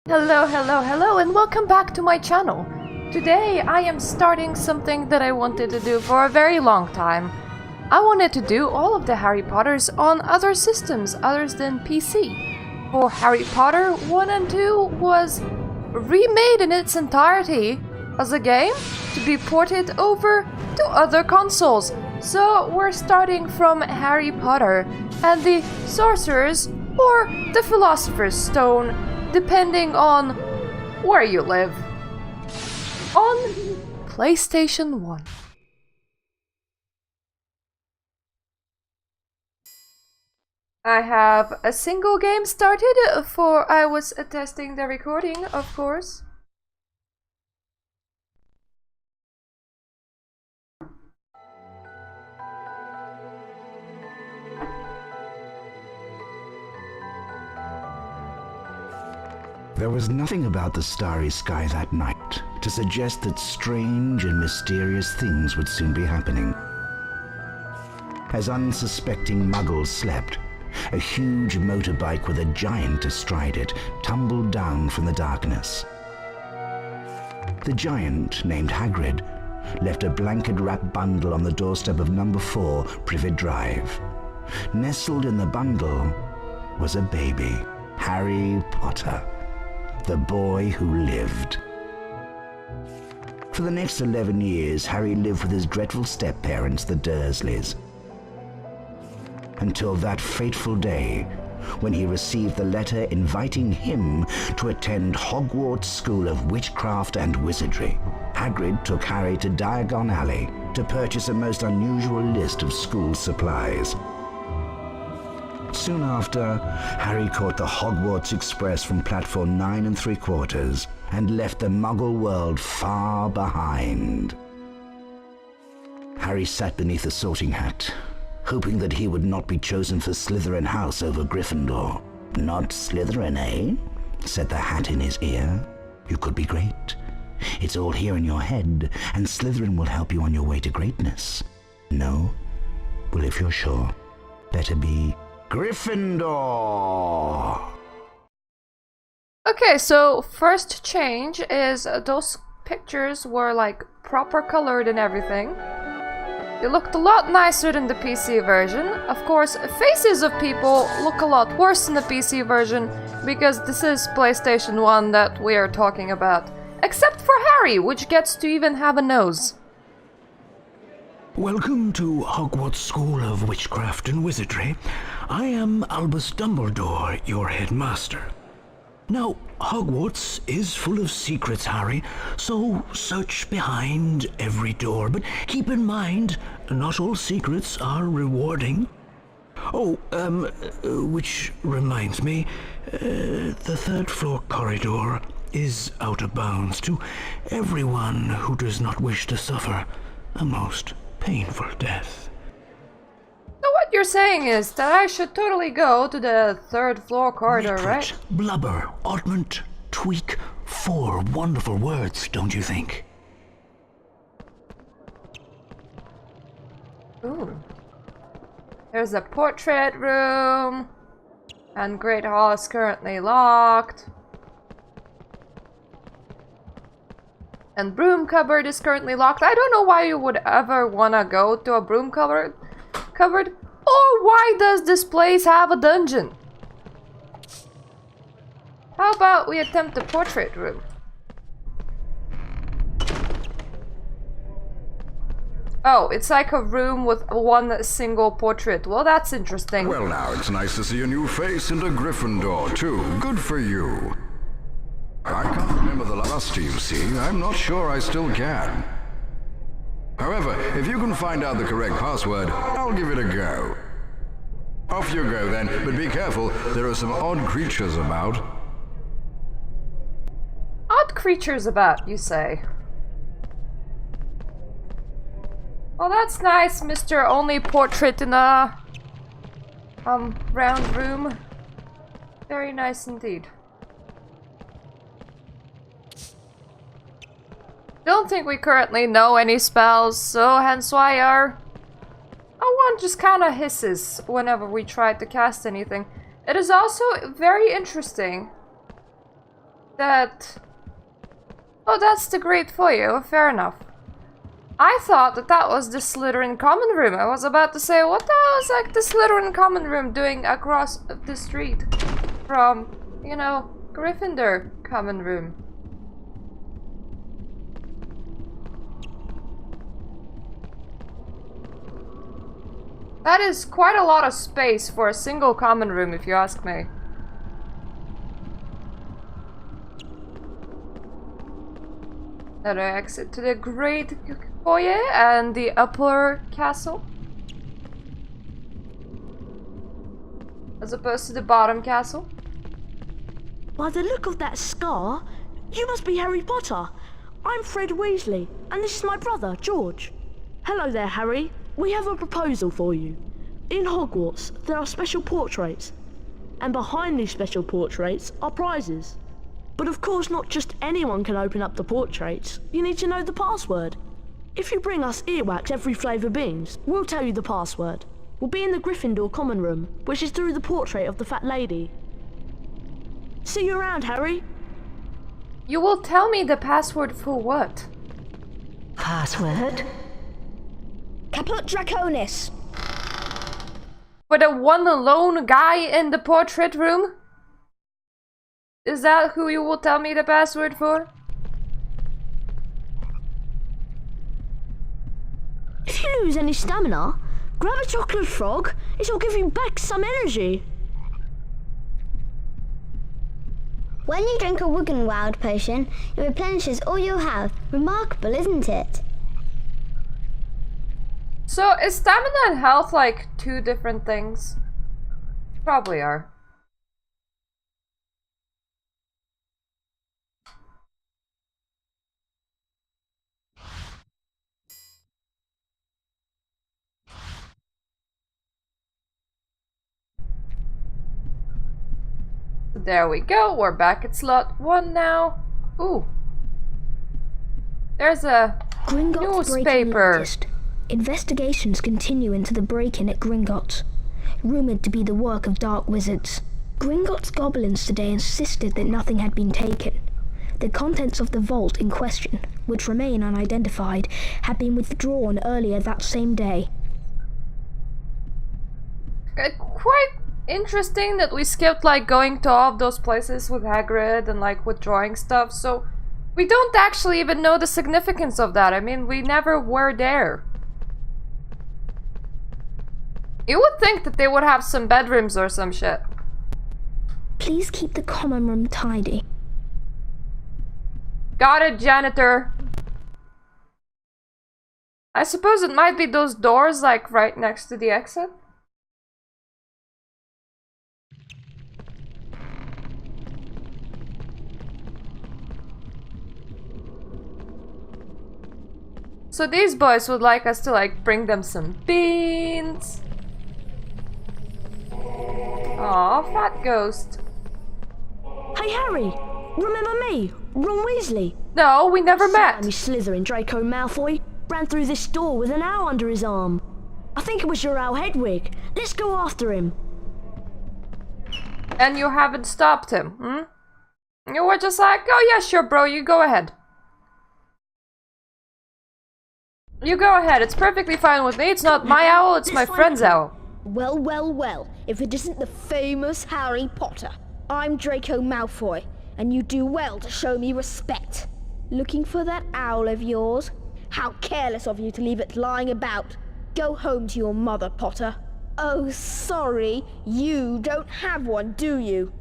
Hello, and welcome back to my channel. Today I am starting something that I wanted to do for a very long time. I wanted to do all of the Harry Potters on other systems other than PC. For Harry Potter 1 and 2 was remade in its entirety as a game to be ported over to other consoles. So we're starting from Harry Potter and the Sorcerer's or the Philosopher's Stone, depending on where you live, on PlayStation 1. I have a single game started, for I was testing the recording, of course. There was nothing about the starry sky that night to suggest that strange and mysterious things would soon be happening. As unsuspecting muggles slept, a huge motorbike with a giant astride it tumbled down from the darkness. The giant, named Hagrid, left a blanket-wrapped bundle on the doorstep of number 4 Privet Drive. Nestled in the bundle was a baby, Harry Potter, the boy who lived. For the next 11 years, Harry lived with his dreadful step-parents, the Dursleys, until that fateful day when he received the letter inviting him to attend Hogwarts School of Witchcraft and Wizardry. Hagrid took Harry to Diagon Alley to purchase a most unusual list of school supplies. Soon after, Harry caught the Hogwarts Express from platform 9 3/4 and left the Muggle world far behind. Harry sat beneath a sorting hat, hoping that he would not be chosen for Slytherin House over Gryffindor. "Not Slytherin, eh?" said the hat in his ear. "You could be great. It's all here in your head, and Slytherin will help you on your way to greatness." "No? Well, if you're sure, better be Gryffindor." Okay, so first change is those pictures were like proper colored and everything. It looked a lot nicer than the PC version. Of course, faces of people look a lot worse in the PC version because this is PlayStation 1 that we are talking about. Except for Harry, which gets to even have a nose. Welcome to Hogwarts School of Witchcraft and Wizardry. I am Albus Dumbledore, your headmaster. Now, Hogwarts is full of secrets, Harry, so search behind every door. But keep in mind, not all secrets are rewarding. Oh, which reminds me, the third floor corridor is out of bounds to everyone who does not wish to suffer a most painful death. So what you're saying is that I should totally go to the third floor corridor, Nitrit, right? blubber, oddment, tweak, 4 wonderful words, don't you think? Ooh. There's a portrait room, and Great Hall is currently locked. And broom cupboard is currently locked. I don't know why you would ever wanna go to a broom cupboard. Or why does this place have a dungeon? How about we attempt the portrait room? Oh, it's like a room with one single portrait. Well, that's interesting. Well, now, it's nice to see a new face in a Gryffindor, too. Good for you. I can't remember the last you see. I'm not sure I still can. However, if you can find out the correct password, I'll give it a go. Off you go then, but be careful, there are some odd creatures about. Odd creatures about, you say? Well, that's nice, Mr. Only Portrait in a round room. Very nice indeed. Don't think we currently know any spells, so hence why our one just kind of hisses whenever we try to cast anything. It is also very interesting that... Oh, that's the Great Foyer. Fair enough. I thought that that was the Slytherin common room. I was about to say, what the hell is like the Slytherin common room doing across the street from, you know, Gryffindor common room? That is quite a lot of space for a single common room, if you ask me. Another exit to the Great Foyer and the upper castle. As opposed to the bottom castle. By the look of that scar, you must be Harry Potter. I'm Fred Weasley, and this is my brother, George. Hello there, Harry. We have a proposal for you. In Hogwarts, there are special portraits, and behind these special portraits are prizes. But of course, not just anyone can open up the portraits. You need to know the password. If you bring us earwax every flavour beans, we'll tell you the password. We'll be in the Gryffindor common room, which is through the portrait of the fat lady. See you around, Harry. You will tell me the password for what? Password? Caput Draconis. For the one lone guy in the portrait room? Is that who you will tell me the password for? If you lose any stamina, grab a chocolate frog. It'll give you back some energy. When you drink a Wiggenweld potion, it replenishes all you have. Remarkable, isn't it? So, is stamina and health like two different things? Probably are. There we go, we're back at slot 1 now. Ooh. There's a Gringotts newspaper. Latest. Investigations continue into the break-in at Gringotts, rumoured to be the work of dark wizards. Gringotts goblins today insisted that nothing had been taken. The contents of the vault in question, which remain unidentified, had been withdrawn earlier that same day. Quite interesting that we skipped like going to all of those places with Hagrid and like withdrawing stuff, so we don't actually even know the significance of that. I mean, we never were there. You would think that they would have some bedrooms or some shit. Please keep the common room tidy. Got it, janitor. I suppose it might be those doors like right next to the exit. So these boys would like us to like bring them some beans. Aw, fat ghost. Hey, Harry. Remember me? Ron Weasley. No, we never met. Slimy Slytherin Draco Malfoy ran through this door with an owl under his arm. I think it was your owl Hedwig. Let's go after him. And you haven't stopped him, hmm? You were just like, oh yeah, sure bro, you go ahead. You go ahead, it's perfectly fine with me. It's not my owl, it's my friend's owl. Well, well, well, if it isn't the famous Harry Potter. I'm Draco Malfoy, and you do well to show me respect. Looking for that owl of yours? How careless of you to leave it lying about. Go home to your mother, Potter. Oh, sorry, you don't have one, do you?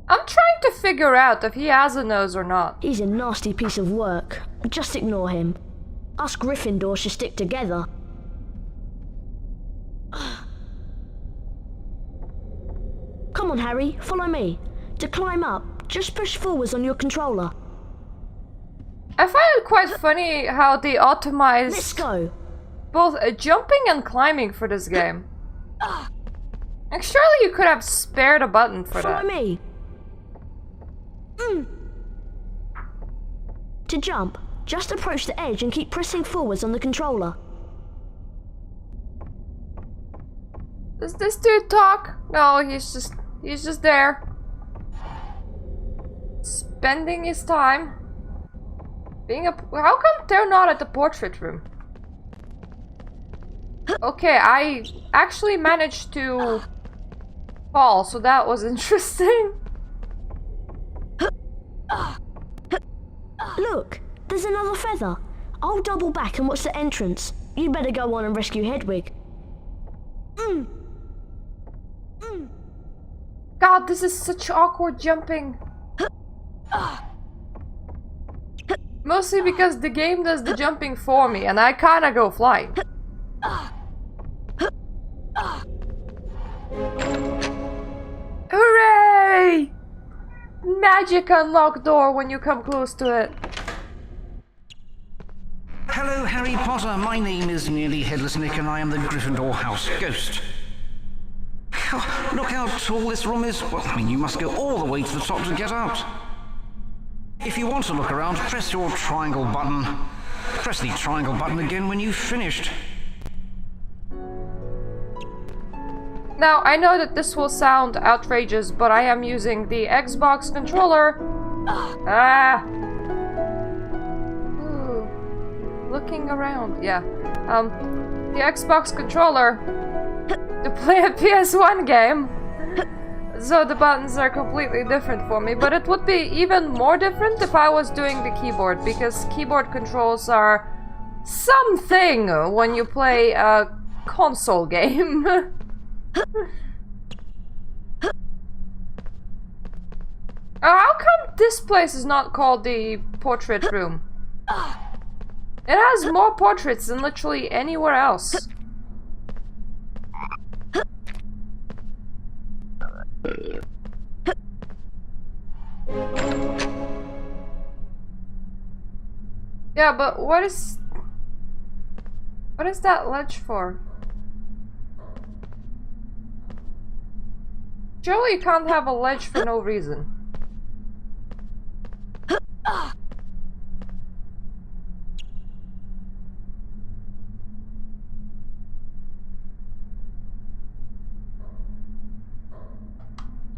I'm trying to figure out if he has a nose or not. He's a nasty piece of work. Just ignore him. Us Gryffindors should stick together. Come on, Harry, follow me. To climb up, just push forwards on your controller. I find it quite funny how they optimized Let's go. both jumping and climbing for this game. Like, surely you could have spared a button for Follow that. me. To jump, just approach the edge and keep pressing forwards on the controller. Does this dude talk? No, he's just there. spending his time being a... How come they're not at the portrait room? Okay, I actually managed to fall, so that was interesting. Look, there's another feather. I'll double back and watch the entrance. You better go on and rescue Hedwig. God, this is such awkward jumping. Mostly because the game does the jumping for me and I kinda go flying. Hooray! Magic unlock door when you come close to it. Hello, Harry Potter. My name is Nearly Headless Nick, and I am the Gryffindor House Ghost. Look how tall this room is. Well, I mean, you must go all the way to the top to get out. If you want to look around, press your triangle button. Press the triangle button again when you've finished. Now, I know that this will sound outrageous, but I am using the Xbox controller. Ooh. Looking around, yeah. The Xbox controller to play a PS1 game. So the buttons are completely different for me, but it would be even more different if I was doing the keyboard, because keyboard controls are something when you play a console game. How come this place is not called the portrait room? It has more portraits than literally anywhere else. Yeah, but what is that ledge for? Surely you can't have a ledge for no reason.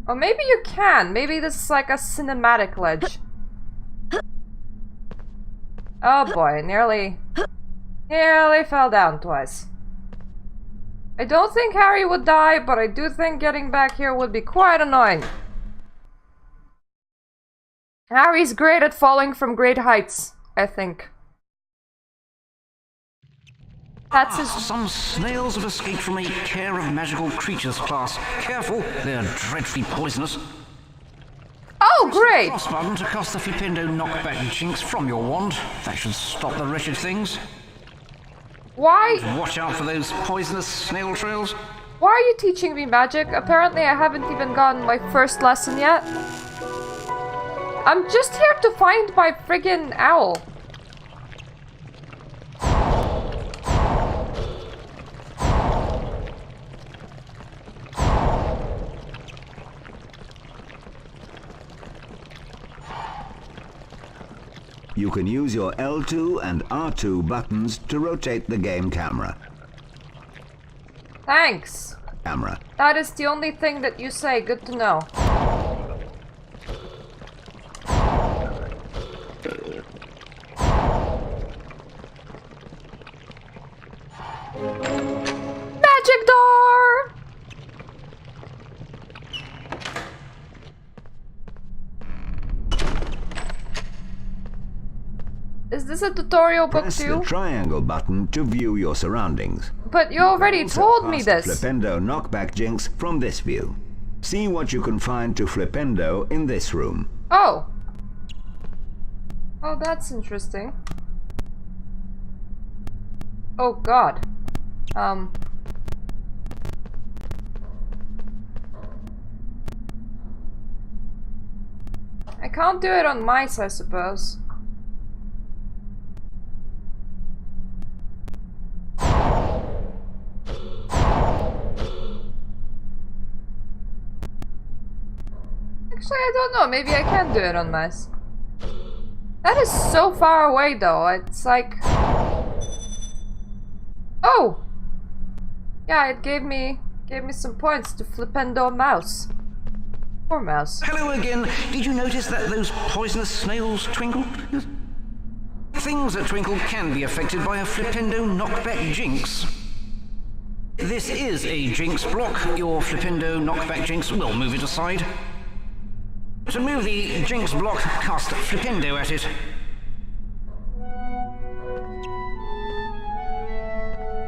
Or maybe you can. Maybe this is like a cinematic ledge. Oh boy, nearly fell down twice. I don't think Harry would die, but I do think getting back here would be quite annoying. Harry's great at falling from great heights, I think. That's his... Some snails have escaped from a care of magical creatures class. Careful, they're dreadfully poisonous. Oh, great! Cross button to cast the Flipendo knockback jinx from your wand. That should stop the wretched things. Why? Watch out for those poisonous snail trails. Why are you teaching me magic? Apparently I haven't even gotten my first lesson yet. I'm just here to find my friggin' owl. You can use your L2 and R2 buttons to rotate the game camera. Thanks. That is the only thing that you say. Good to know. Magic door! Is this a tutorial book Press too? the triangle button to view your surroundings. But you already told me this. Flipendo knockback jinx from this view. See what you can find to Flipendo in this room. Oh. Oh, that's interesting. Oh god. I can't do it on mice, I suppose. Actually, I don't know. Maybe I can do it on mice. That is so far away, though. It's like... Oh! Yeah, it gave me some points to Flipendo mouse. Poor mouse. Hello again. Did you notice that those poisonous snails twinkled? Things that twinkle can be affected by a Flipendo knockback jinx. This is a jinx block. Your Flipendo knockback jinx will move it aside. To move the jinx block, cast Flipendo at it.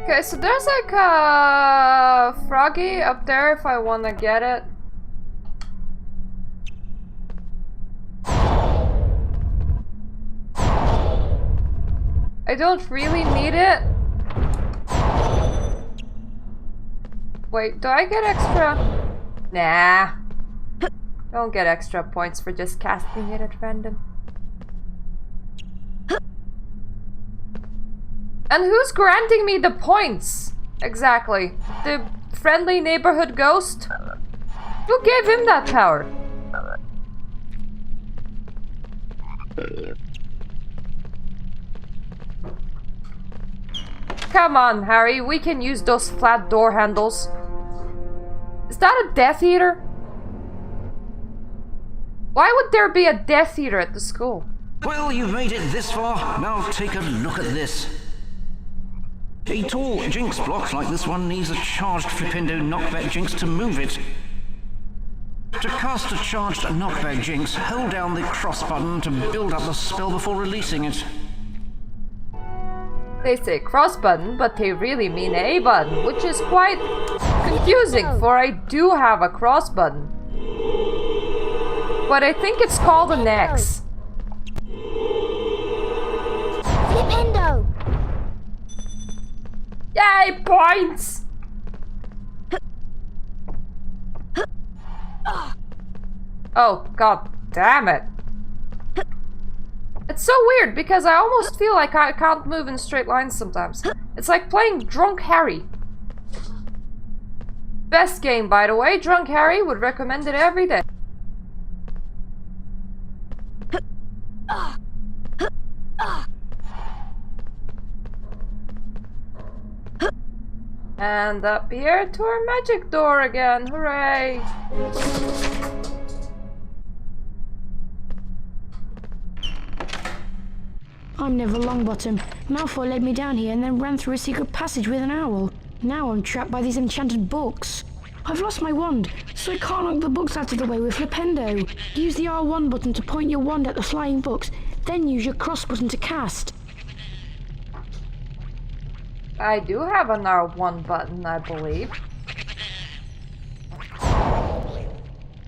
Okay, so there's like a froggy up there if I want to get it. I don't really need it. Wait, do I get extra? Nah. Don't get extra points for just casting it at random. And who's granting me the points? Exactly. The friendly neighborhood ghost? Who gave him that power? Come on, Harry, we can use those flat door handles. Is that a Death Eater? Why would there be a Death Eater at the school? Well, you've made it this far. Now take a look at this. A tall jinx block like this one needs a charged Flipendo knockback jinx to move it. To cast a charged knockback jinx, hold down the cross button to build up the spell before releasing it. They say cross button, but they really mean A button, which is quite confusing, for I do have a cross button. But I think it's called an X. Flipendo! Yay, points! Oh, god damn it. It's so weird because I almost feel like I can't move in straight lines sometimes. It's like playing Drunk Harry. Best game, by the way. Drunk Harry would recommend it every day. And up here to our magic door again. Hooray! I'm Neville Longbottom. Malfoy led me down here and then ran through a secret passage with an owl. Now I'm trapped by these enchanted books. I've lost my wand, so I can't knock the books out of the way with Flipendo. Use the R1 button to point your wand at the flying books, then use your cross button to cast. I do have an R1 button, I believe.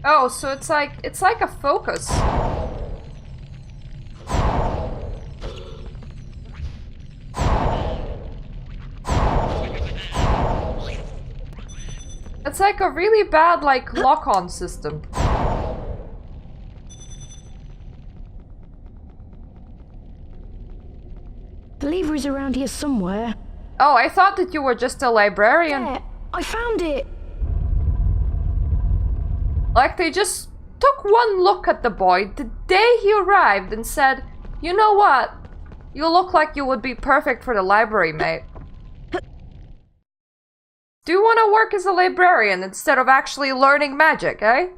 Oh, so it's like a focus. It's like a really bad, like, lock-on system. The lever is around here somewhere. Oh, I thought that you were just a librarian. Yeah, I found it! Like, they just took one look at the boy the day he arrived and said, you know what? You look like you would be perfect for the library, mate. Do you want to work as a librarian instead of actually learning magic, eh?